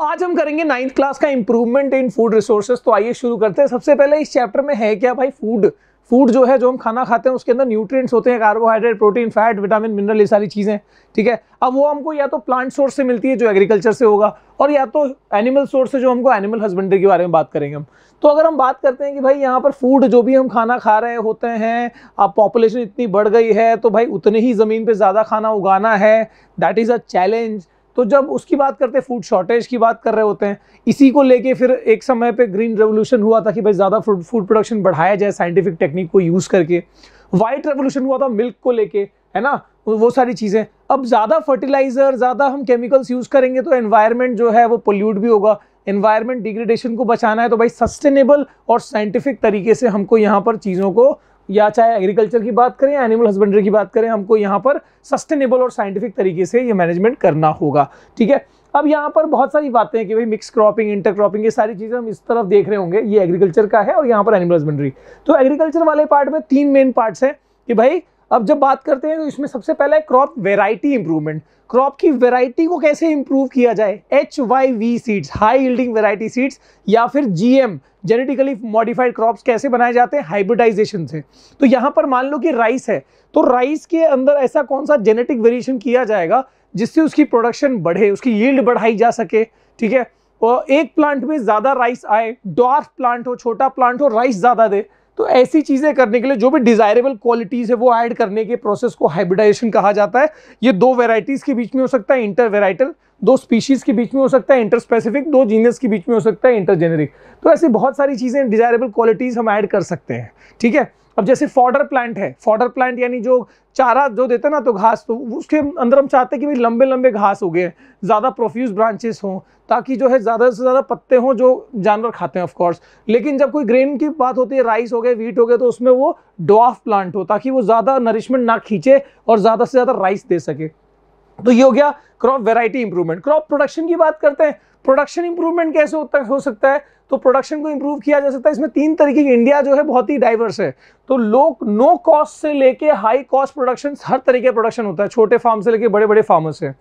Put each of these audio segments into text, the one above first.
आज हम करेंगे 9th क्लास का इंप्रूवमेंट इन फूड रिसोर्सेज। तो आइए शुरू करते हैं। सबसे पहले इस चैप्टर में है क्या भाई, फूड जो है, जो हम खाना खाते हैं उसके अंदर न्यूट्रिएंट्स होते हैं, carbohydrate, protein, fat, vitamin, mineral, ये सारी चीजें, ठीक है। अब वो हमको या तो प्लांट सोर्स से मिलती है जो एग्रीकल्चर से होगा, और या तो एनिमल सोर्स से जो हमको एनिमल हस्बेंड्री के बारे में बात करेंगे हम। तो अगर हम बात करते हैं कि भाई यहाँ पर फूड जो भी हम खाना खा रहे होते हैं, अब पॉपुलेशन इतनी बढ़ गई है तो भाई उतनी ही जमीन पे ज्यादा खाना उगाना है, दैट इज अ चैलेंज। तो जब उसकी बात करते हैं, फूड शॉर्टेज की बात कर रहे होते हैं, इसी को लेके फिर एक समय पे ग्रीन रेवोल्यूशन हुआ था कि भाई ज़्यादा फूड प्रोडक्शन बढ़ाया जाए साइंटिफिक टेक्निक को यूज़ करके। वाइट रेवोल्यूशन हुआ था मिल्क को लेके, है ना, वो सारी चीज़ें। अब ज़्यादा फर्टिलाइजर, ज़्यादा हम केमिकल्स यूज़ करेंगे तो एनवायरनमेंट जो है वो पोल्यूट भी होगा। एनवायरनमेंट डिग्रेडेशन को बचाना है तो भाई सस्टेनेबल और साइंटिफिक तरीके से हमको यहाँ पर चीज़ों को, या चाहे एग्रीकल्चर की बात करें या एनिमल हस्बेंड्री की बात करें, हमको यहाँ पर सस्टेनेबल और साइंटिफिक तरीके से ये मैनेजमेंट करना होगा, ठीक है। अब यहाँ पर बहुत सारी बातें हैं कि भाई मिक्स क्रॉपिंग, इंटर क्रॉपिंग, ये सारी चीज़ें हम इस तरफ देख रहे होंगे। ये एग्रीकल्चर का है और यहाँ पर एनिमल हस्बेंड्री। तो एग्रीकल्चर वाले पार्ट में 3 मेन पार्ट्स हैं कि भाई अब जब बात करते हैं तो इसमें सबसे पहला है क्रॉप वेराइटी इंप्रूवमेंट। क्रॉप की वेराइटी को कैसे इंप्रूव किया जाए, HYV seeds, high yielding variety seeds, या फिर GM, जेनेटिकली मॉडिफाइड क्रॉप्स कैसे बनाए जाते हैं, हाइब्रिडाइजेशन से। तो यहाँ पर मान लो कि राइस है, तो राइस के अंदर ऐसा कौन सा जेनेटिक वेरिएशन किया जाएगा जिससे उसकी प्रोडक्शन बढ़े, उसकी यील्ड बढ़ाई जा सके, ठीक है। और एक प्लांट में ज्यादा राइस आए, ड्वार्फ प्लांट हो, छोटा प्लांट हो, राइस ज्यादा दे। तो ऐसी चीजें करने के लिए जो भी डिजायरेबल क्वालिटीज है वो ऐड करने के प्रोसेस को हाइब्रिडाइजेशन कहा जाता है। ये 2 वेराइटीज के बीच में हो सकता है इंटर वेराइटल, 2 स्पीशीज के बीच में हो सकता है इंटर स्पेसिफिक, 2 जीनस के बीच में हो सकता है इंटर जेनेरिक। तो ऐसी बहुत सारी चीजें, डिजायरेबल क्वालिटीज हम ऐड कर सकते हैं, ठीक है। अब जैसे फॉडर प्लांट है, फॉडर प्लांट यानी जो चारा जो देते हैं ना, तो घास, तो उसके अंदर हम चाहते हैं कि भाई लंबे लंबे घास हो गए, ज्यादा प्रोफ्यूज ब्रांचेस हों, ताकि जो है ज्यादा से ज्यादा पत्ते हों जो जानवर खाते हैं ऑफ कोर्स। लेकिन जब कोई ग्रेन की बात होती है, राइस हो गए, व्हीट हो गए, तो उसमें वो ड्वार्फ प्लांट हो, ताकि वो ज्यादा नरिशमेंट ना खींचे और ज्यादा से ज्यादा राइस दे सके। तो ये हो गया crop variety improvement. Crop production की बात करते हैं, प्रोडक्शन इंप्रूवमेंट कैसे हो सकता है, तो प्रोडक्शन को इंप्रूव किया जा सकता है। इसमें 3 तरीके की, इंडिया जो है बहुत ही डाइवर्स है, तो नो कॉस्ट से लेके हाई कॉस्ट प्रोडक्शन, हर तरीके का प्रोडक्शन होता है, छोटे फार्म से लेके बड़े बड़े फार्मर्स से।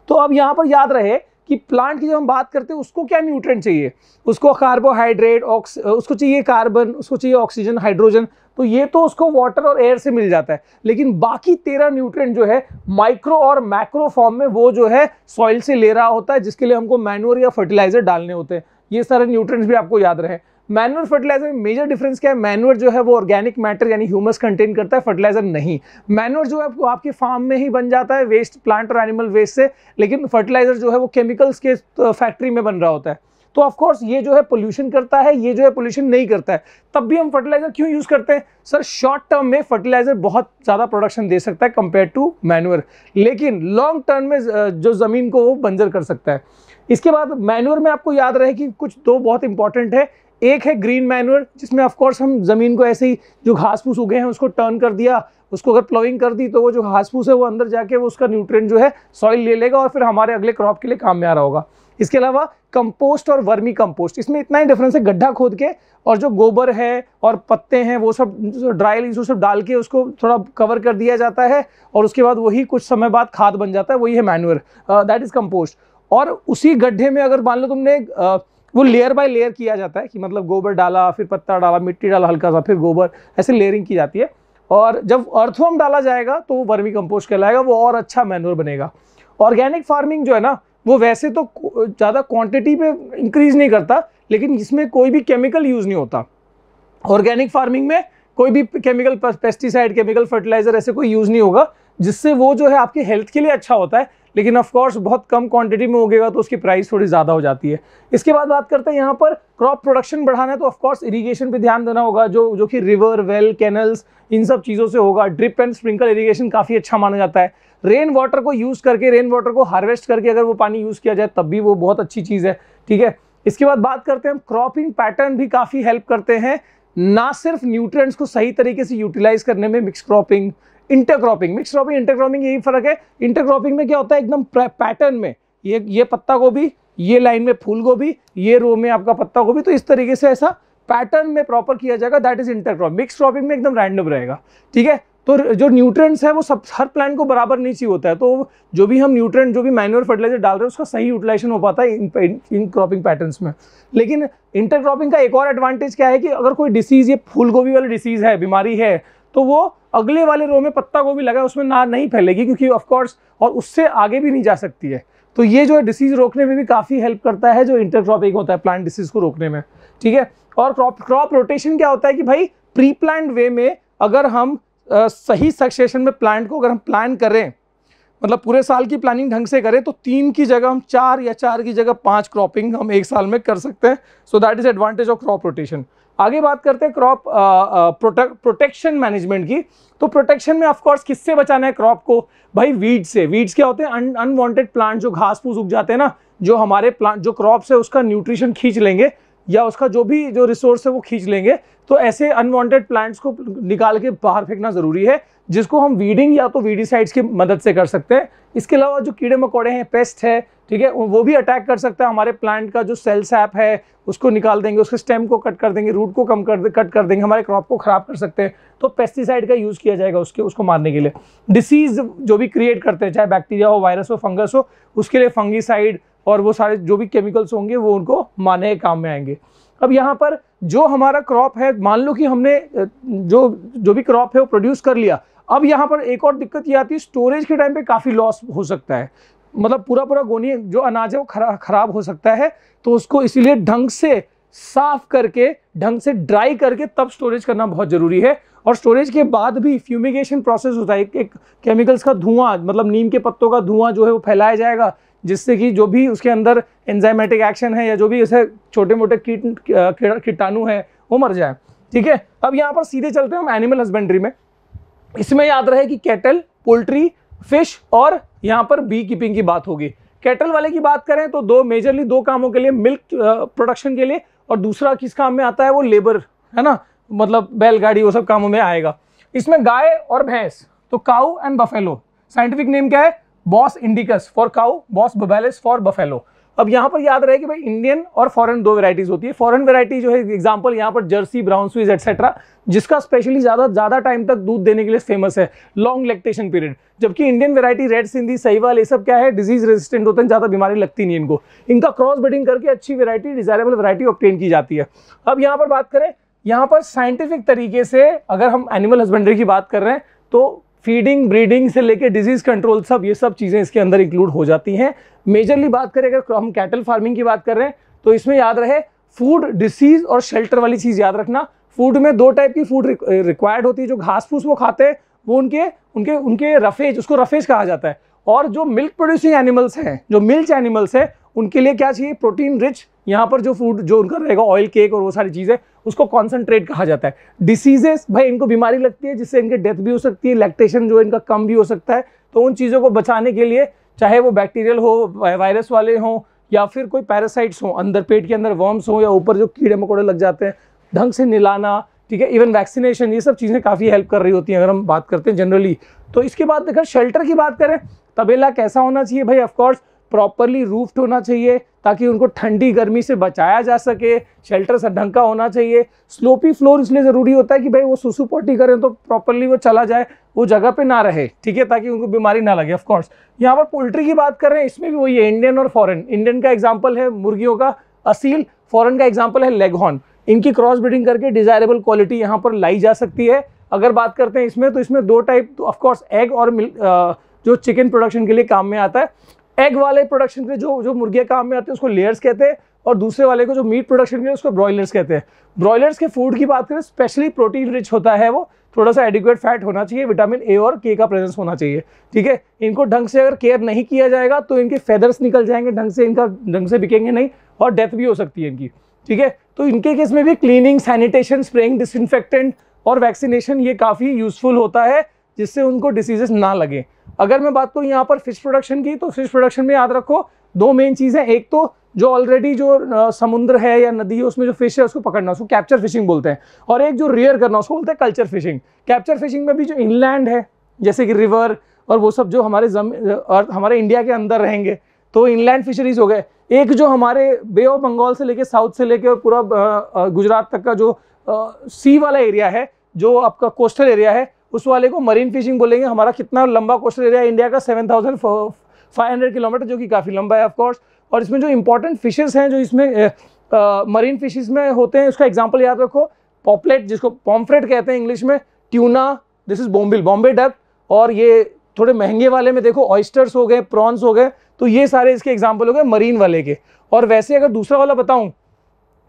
तो अब यहाँ पर याद रहे कि प्लांट की जब हम बात करते हैं उसको क्या न्यूट्रिएंट चाहिए, उसको कार्बोहाइड्रेट, उसको चाहिए कार्बन, उसको चाहिए ऑक्सीजन, हाइड्रोजन। तो ये तो उसको वाटर और एयर से मिल जाता है, लेकिन बाकी 13 न्यूट्रिएंट जो है माइक्रो और मैक्रो फॉर्म में वो जो है सॉइल से ले रहा होता है, जिसके लिए हमको मैन्योर या फर्टिलाइजर डालने होते हैं। ये सारे न्यूट्रिएंट्स भी आपको याद रहे। मैन्योर फर्टिलाइजर में मेजर डिफरेंस क्या है, मैन्योर जो है वो ऑर्गेनिक मैटर यानी ह्यूमस कंटेन करता है, फर्टिलाइजर नहीं। मैन्योर जो है आपको आपके फार्म में ही बन जाता है, वेस्ट, प्लांट और एनिमल वेस्ट से, लेकिन फर्टिलाइजर जो है वो केमिकल्स के फैक्ट्री में बन रहा होता है। तो ऑफ कोर्स ये जो है पोल्यूशन करता है, ये जो है पोल्यूशन नहीं करता है। तब भी हम फर्टिलाइजर क्यों यूज करते हैं सर, शॉर्ट टर्म में फर्टिलाइजर बहुत ज्यादा प्रोडक्शन दे सकता है कंपेयर टू मैन्योर, लेकिन लॉन्ग टर्म में जो जमीन को वो बंजर कर सकता है। इसके बाद मैन्योर में आपको याद रहे कि कुछ 2 बहुत इंपॉर्टेंट है। एक है ग्रीन मैन्योर, जिसमें ऑफ कोर्स हम जमीन को ऐसे ही जो घास फूस उगे हैं उसको टर्न कर दिया, उसको अगर प्लोइंग कर दी तो वो जो घास फूस है वो अंदर जाके वो उसका न्यूट्रिएंट जो है सॉइल ले लेगा और फिर हमारे अगले क्रॉप के लिए काम में आ रहा होगा। इसके अलावा कंपोस्ट और वर्मी कंपोस्ट, इसमें इतना ही डिफरेंस है, गड्ढा खोद के और जो गोबर है और पत्ते हैं वो सब ड्राई लीव्स वो सब डाल के उसको थोड़ा कवर कर दिया जाता है, और उसके बाद वही कुछ समय बाद खाद बन जाता है, वही है मैन्योर, दैट इज कंपोस्ट। और उसी गड्ढे में अगर मान लो तुमने वो लेयर बाय लेयर किया जाता है कि मतलब गोबर डाला, फिर पत्ता डाला, मिट्टी डाला हल्का सा, फिर गोबर, ऐसे लेयरिंग की जाती है। और जब अर्थवर्म डाला जाएगा तो वो वर्मी कंपोस्ट कहलाएगा, वो और अच्छा मैन्योर बनेगा। ऑर्गेनिक फार्मिंग जो है ना, वो वैसे तो ज़्यादा क्वांटिटी पे इंक्रीज नहीं करता, लेकिन इसमें कोई भी केमिकल यूज़ नहीं होता। ऑर्गेनिक फार्मिंग में कोई भी केमिकल, पेस्टिसाइड, केमिकल फर्टिलाइजर ऐसे कोई यूज़ नहीं होगा, जिससे वो जो है आपकी हेल्थ के लिए अच्छा होता है, लेकिन ऑफ कोर्स बहुत कम क्वांटिटी में उगेगा तो उसकी प्राइस थोड़ी ज़्यादा हो जाती है। इसके बाद बात करते हैं यहाँ पर क्रॉप प्रोडक्शन बढ़ाना है तो ऑफ कोर्स इरिगेशन पे ध्यान देना होगा, जो कि रिवर, वेल, कैनल्स, इन सब चीज़ों से होगा। ड्रिप एंड स्प्रिंकल इरिगेशन काफ़ी अच्छा माना जाता है। रेन वाटर को यूज़ करके, रेन वाटर को हार्वेस्ट करके अगर वो पानी यूज़ किया जाए तब भी वो बहुत अच्छी चीज़ है, ठीक है। इसके बाद बात करते हैं क्रॉपिंग पैटर्न भी काफ़ी हेल्प करते हैं, ना सिर्फ न्यूट्रिएंट्स को सही तरीके से यूटिलाइज करने में। Mix cropping, intercropping, mix cropping, intercropping, यही फर्क है। इंटरक्रॉपिंग में क्या होता है, एकदम पैटर्न में, ये पत्ता गोभी, ये लाइन में फूल गोभी, ये रो में आपका पत्ता गोभी, तो इस तरीके से ऐसा पैटर्न में प्रॉपर किया जाएगा, that is intercrop. Mix cropping में एकदम रैंडम रहेगा, ठीक है। तो जो न्यूट्रिएंट्स है वो सब हर प्लांट को बराबर नहीं चाहिए होता है, तो जो भी हम न्यूट्रिएंट जो भी मैन्योर फर्टिलाइजर डाल रहे हैं उसका सही यूटिलाइजेशन हो पाता है इन क्रॉपिंग पैटर्न्स में। लेकिन इंटरक्रॉपिंग का एक और एडवांटेज क्या है कि अगर कोई डिसीज, ये फूल गोभी वाली डिसीज है, बीमारी है, तो वो अगले वाले रो में पत्ता गोभी लगा उसमें ना नहीं फैलेगी, क्योंकि ऑफकोर्स और उससे आगे भी नहीं जा सकती है। तो ये जो है डिसीज रोकने में भी काफ़ी हेल्प करता है जो इंटरक्रॉपिंग होता है प्लांट डिसीज को रोकने में, ठीक है। और क्रॉप रोटेशन क्या होता है कि भाई प्री प्लान्ड वे में अगर हम सही सक्सेशन में प्लांट को अगर हम प्लान करें, मतलब पूरे साल की प्लानिंग ढंग से करें, तो 3 की जगह हम 4 या 4 की जगह 5 क्रॉपिंग हम एक साल में कर सकते हैं। So that is advantage of crop rotation. आगे बात करते हैं क्रॉप प्रोटेक्शन मैनेजमेंट की। तो प्रोटेक्शन में ऑफकोर्स किससे बचाना है क्रॉप को? भाई वीड से। वीड्स क्या होते हैं? अनवांटेड प्लांट जो घास फूस उग जाते हैं ना, जो हमारे प्लांट जो क्रॉप है उसका न्यूट्रिशन खींच लेंगे या उसका जो भी जो रिसोर्स है वो खींच लेंगे। तो ऐसे अनवांटेड प्लांट्स को निकाल के बाहर फेंकना जरूरी है, जिसको हम वीडिंग या तो वीडीसाइड्स की मदद से कर सकते हैं। इसके अलावा जो कीड़े मकोड़े हैं, पेस्ट है, ठीक है, वो भी अटैक कर सकता है हमारे प्लांट का जो सेल सैप है उसको निकाल देंगे, उसके स्टेम को कट कर देंगे, रूट को कट कर देंगे, हमारे क्रॉप को खराब कर सकते हैं। तो पेस्टिसाइड का यूज किया जाएगा उसको मारने के लिए। डिसीज जो भी क्रिएट करते हैं, चाहे बैक्टीरिया हो, वायरस हो, फंगस हो, उसके लिए फंगीसाइड और वो सारे जो भी केमिकल्स होंगे वो उनको मारने के काम में आएंगे। अब यहाँ पर जो हमारा क्रॉप है, मान लो कि हमने जो भी क्रॉप है वो प्रोड्यूस कर लिया। अब यहाँ पर एक और दिक्कत ये आती है, स्टोरेज के टाइम पे काफ़ी लॉस हो सकता है, मतलब पूरा गोनी जो अनाज है वो खराब हो सकता है। तो उसको इसीलिए ढंग से साफ करके, ढंग से ड्राई करके तब स्टोरेज करना बहुत ज़रूरी है। और स्टोरेज के बाद भी फ्यूमिगेशन प्रोसेस होता है, एक केमिकल्स का धुआं, मतलब नीम के पत्तों का धुआं जो है वो फैलाया जाएगा, जिससे कि जो भी उसके अंदर एंजाइमेटिक एक्शन है या जो भी ऐसे छोटे मोटे कीटाणु है वो मर जाए, ठीक है। अब यहाँ पर सीधे चलते हैं हम एनिमल हस्बेंड्री में। इसमें याद रहे कि कैटल, पोल्ट्री, फिश और यहाँ पर बी कीपिंग की बात होगी। कैटल वाले की बात करें तो मेजरली दो कामों के लिए, मिल्क प्रोडक्शन के लिए, और दूसरा किस काम में आता है वो लेबर, है ना, मतलब बैलगाड़ी, वो सब कामों में आएगा। इसमें गाय और भैंस, तो cow and buffalo. Scientific name क्या है? Bos indicus for cow, bos bubalis for buffalo. अब यहाँ पर याद रहे कि भाई इंडियन और फॉरेन दो वैरायटीज होती है। फॉरेन वैरायटी जो है एग्जांपल यहाँ पर जर्सी, ब्राउन स्विस एटसेट्रा, जिसका स्पेशली ज्यादा टाइम तक दूध देने के लिए फेमस है, लॉन्ग लैक्टेशन पीरियड। जबकि Indian variety red Sindhi, Sahiwal, ये सब क्या है, डिजीज रेजिस्टेंट होते हैं, ज्यादा बीमारी लगती नहीं इनको। इनका क्रॉस ब्रीडिंग करके अच्छी वैरायटी, डिजायरेबल वैरायटी ऑब्टेन की जाती है। अब यहाँ पर बात करें, यहाँ पर साइंटिफिक तरीके से अगर हम एनिमल हस्बेंड्री की बात कर रहे हैं तो फीडिंग, ब्रीडिंग से लेकर डिजीज कंट्रोल, सब ये सब चीज़ें इसके अंदर इंक्लूड हो जाती हैं। मेजरली बात करें अगर हम कैटल फार्मिंग की बात कर रहे हैं तो इसमें याद रहे फूड, डिसीज और शेल्टर वाली चीज़ याद रखना। फूड में 2 टाइप की फूड रिक्वायर्ड होती है। जो घास फूस वो खाते हैं वो उनके रफेज, उसको रफेज कहा जाता है। और जो मिल्क प्रोड्यूसिंग एनिमल्स हैं, जो मिल्क एनिमल्स हैं, उनके लिए क्या चाहिए? प्रोटीन रिच, यहाँ पर जो फूड जो उनका रहेगा, ऑयल केक और वो सारी चीज़ें, उसको कॉन्सेंट्रेट कहा जाता है। डिसीजेस, भाई इनको बीमारी लगती है जिससे इनकी डेथ भी हो सकती है, लैक्टेशन जो इनका कम भी हो सकता है। तो उन चीज़ों को बचाने के लिए, चाहे वो बैक्टीरियल हो, वायरस वाले हों, या फिर कोई पैरासाइट्स हों, अंदर पेट के अंदर वर्म्स हों, या ऊपर जो कीड़े मकोड़े लग जाते हैं, ढंग से निलाना, ठीक है, इवन वैक्सीनेशन, ये सब चीज़ें काफ़ी हेल्प कर रही होती हैं अगर हम बात करते हैं जनरली। तो इसके बाद अगर शेल्टर की बात करें, तबेला कैसा होना चाहिए? भाई ऑफकोर्स प्रॉपरली रूफ्ड होना चाहिए ताकि उनको ठंडी गर्मी से बचाया जा सके। शेल्टर से ढंग का होना चाहिए। स्लोपी फ्लोर इसलिए ज़रूरी होता है कि भाई वो सुसु पोटी करें तो प्रॉपरली वो चला जाए, वो जगह पे ना रहे, ठीक है, ताकि उनको बीमारी ना लगे। ऑफकोर्स यहाँ पर पोल्ट्री की बात कर रहे हैं, इसमें भी वही है, इंडियन और फॉरेन। इंडियन का एग्जाम्पल है मुर्गियों का असील, फॉरेन का एग्जाम्पल है लेगहॉर्न। इनकी क्रॉस ब्रीडिंग करके डिजायरेबल क्वालिटी यहाँ पर लाई जा सकती है। अगर बात करते हैं इसमें, तो इसमें 2 टाइप, तो ऑफकोर्स एग और मिल्क, जो चिकन प्रोडक्शन के लिए काम में आता है। एग वाले प्रोडक्शन के लिए जो मुर्गियाँ काम में आते हैं उसको लेयर्स कहते हैं, और दूसरे वाले को जो मीट प्रोडक्शन के लिए उसको ब्रॉयलर्स कहते हैं। ब्रॉयलर्स के फूड की बात करें, स्पेशली प्रोटीन रिच होता है वो, थोड़ा सा एडिक्वेट फैट होना चाहिए, विटामिन ए और के का प्रेजेंस होना चाहिए, ठीक है। इनको ढंग से अगर केयर नहीं किया जाएगा तो इनके फेदर्स निकल जाएंगे, ढंग से बिकेंगे नहीं, और डेथ भी हो सकती है इनकी, ठीक है। तो इनके केस में भी क्लीनिंग, सैनिटेशन, स्प्रेइंग, डिसइंफेक्टेंट और वैक्सीनेशन ये काफ़ी यूजफुल होता है, जिससे उनको डिसीजेस ना लगे। अगर मैं बात करूँ यहाँ पर फिश प्रोडक्शन की, तो फिश प्रोडक्शन में याद रखो 2 मेन चीज़ें। एक तो जो ऑलरेडी जो समुद्र है या नदी है उसमें जो फिश है उसको पकड़ना, उसको कैप्चर फिशिंग बोलते हैं। और एक जो रियर करना, उसको बोलते हैं कल्चर फिशिंग। कैप्चर फिशिंग में भी जो इनलैंड है, जैसे कि रिवर और वो सब जो हमारे इंडिया के अंदर रहेंगे, तो इनलैंड फिशरीज हो गए। एक जो हमारे बे ऑफ बंगाल से लेके साउथ से लेके पूरा गुजरात तक का जो सी वाला एरिया है, जो आपका कोस्टल एरिया है, उस वाले को मरीन फिशिंग बोलेंगे। हमारा कितना लंबा कोस्टल एरिया है इंडिया का, 7,500 किलोमीटर, जो कि काफ़ी लंबा है ऑफकोर्स। और इसमें जो इंपॉर्टेंट फिशेस हैं जो इसमें मरीन फिशेस में होते हैं, उसका एग्जाम्पल याद रखो, पॉपलेट जिसको पॉम्फ्रेट कहते हैं इंग्लिश में, tuna, this is bombil, Bombay duck, और ये थोड़े महंगे वाले में देखो ऑयस्टर्स हो गए, प्रॉन्स हो गए, तो ये सारे इसके एग्जाम्पल हो गए मरीन वाले के। और वैसे अगर दूसरा वाला बताऊं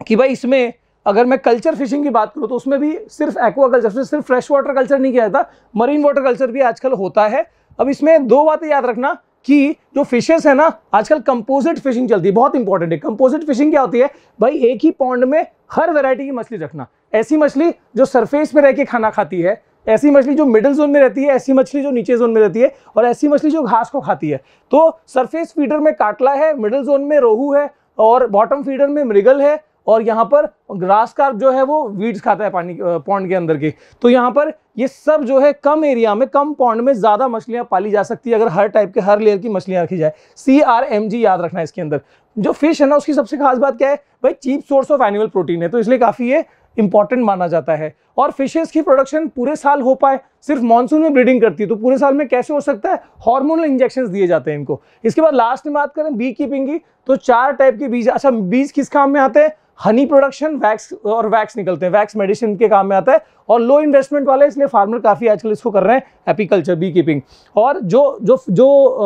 कि भाई इसमें अगर मैं कल्चर फिशिंग की बात करूं तो उसमें भी सिर्फ एक्वा कल्चर, सिर्फ फ्रेश वाटर कल्चर नहीं किया जाता, मरीन वाटर कल्चर भी आजकल होता है। अब इसमें दो बातें याद रखना कि जो फिशेस है ना, आजकल कंपोजिट फिशिंग चलती है, बहुत इंपॉर्टेंट है। कंपोजिट फिशिंग क्या होती है भाई, एक ही पॉन्ड में हर वैरायटी की मछली रखना, ऐसी मछली जो सरफेस पे रह के खाना खाती है, ऐसी मछली जो मिडिल जोन में रहती है, ऐसी मछली जो नीचे जोन में रहती है, और ऐसी मछली जो घास को खाती है। तो सरफेस फीडर में काटला है, मिडिल जोन में रोहू है, और बॉटम फीडर में मृगल है, और यहाँ पर ग्रास कार्प जो है वो वीड्स खाता है पानी पॉन्ड के अंदर की। तो यहाँ पर ये सब जो है कम एरिया में, कम पॉन्ड में ज़्यादा मछलियाँ पाली जा सकती है अगर हर टाइप के, हर लेयर की मछलियाँ रखी जाए। CRMG याद रखना है इसके अंदर। जो फिश है ना, उसकी सबसे खास बात क्या है भाई, cheap source of animal protein है, तो इसलिए काफ़ी ये इंपॉर्टेंट माना जाता है। और फिशेस की प्रोडक्शन पूरे साल हो पाए, सिर्फ मानसून में ब्रीडिंग करती है, तो पूरे साल में कैसे हो सकता है, हार्मोनल इंजेक्शंस दिए जाते हैं इनको। इसके बाद लास्ट में बात करें बी कीपिंग की, तो 4 टाइप के बीज, अच्छा बीज किस काम में आते हैं, हनी प्रोडक्शन, वैक्स, और वैक्स निकलते हैं, वैक्स मेडिसिन के काम में आता है, और लो इन्वेस्टमेंट वाले, इसलिए फार्मर काफ़ी आजकल इसको कर रहे हैं, एपीकल्चर, बी कीपिंग। और जो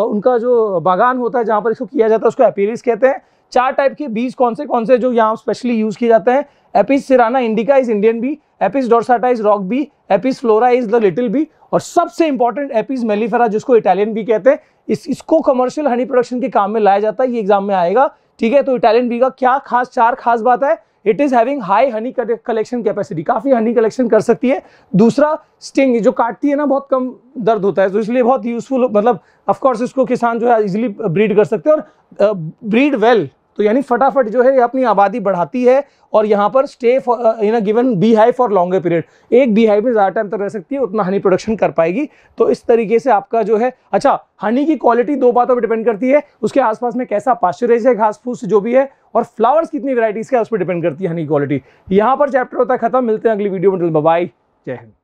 उनका जो बागान होता है जहाँ पर इसको किया जाता है उसको एपीरिस कहते हैं। 4 टाइप के बीज कौन से जो यहाँ स्पेशली यूज किए जाते हैं, apis cerana indica is Indian bee, apis dorsata is rock bee, apis florea is the little bee, और सबसे इंपॉर्टेंट एपिस मेलिफेरा जिसको इटालियन बी कहते हैं। इसको कमर्शियल हनी प्रोडक्शन के काम में लाया जाता है, ये एग्जाम में आएगा, ठीक है। तो इटालियन बी का क्या खास, 4 खास बात है, it is having high Honey collection capacity, काफी हनी कलेक्शन कर सकती है। दूसरा, स्टिंग जो काटती है ना, बहुत कम दर्द होता है, तो इसलिए बहुत यूजफुल, मतलब ऑफकोर्स इसको किसान जो है इजिली ब्रीड कर सकते हैं, और ब्रीड वेल, तो यानी फटाफट जो है अपनी आबादी बढ़ाती है, और यहाँ पर stay in a given bee hive for longer period, एक बी हाइव में ज़्यादा टाइम तक रह सकती है, उतना हनी प्रोडक्शन कर पाएगी। तो इस तरीके से आपका जो है, अच्छा हनी की क्वालिटी 2 बातों पर डिपेंड करती है, उसके आसपास में कैसा पास्चरेज है, घास फूस जो भी है, और फ्लावर्स कितनी वेराइटीज़ का है उस पर डिपेंड करती है हनी क्वालिटी। यहाँ पर चैप्टर होता है खत्म, मिलते हैं अगली वीडियो में, बाय, जय हिंद।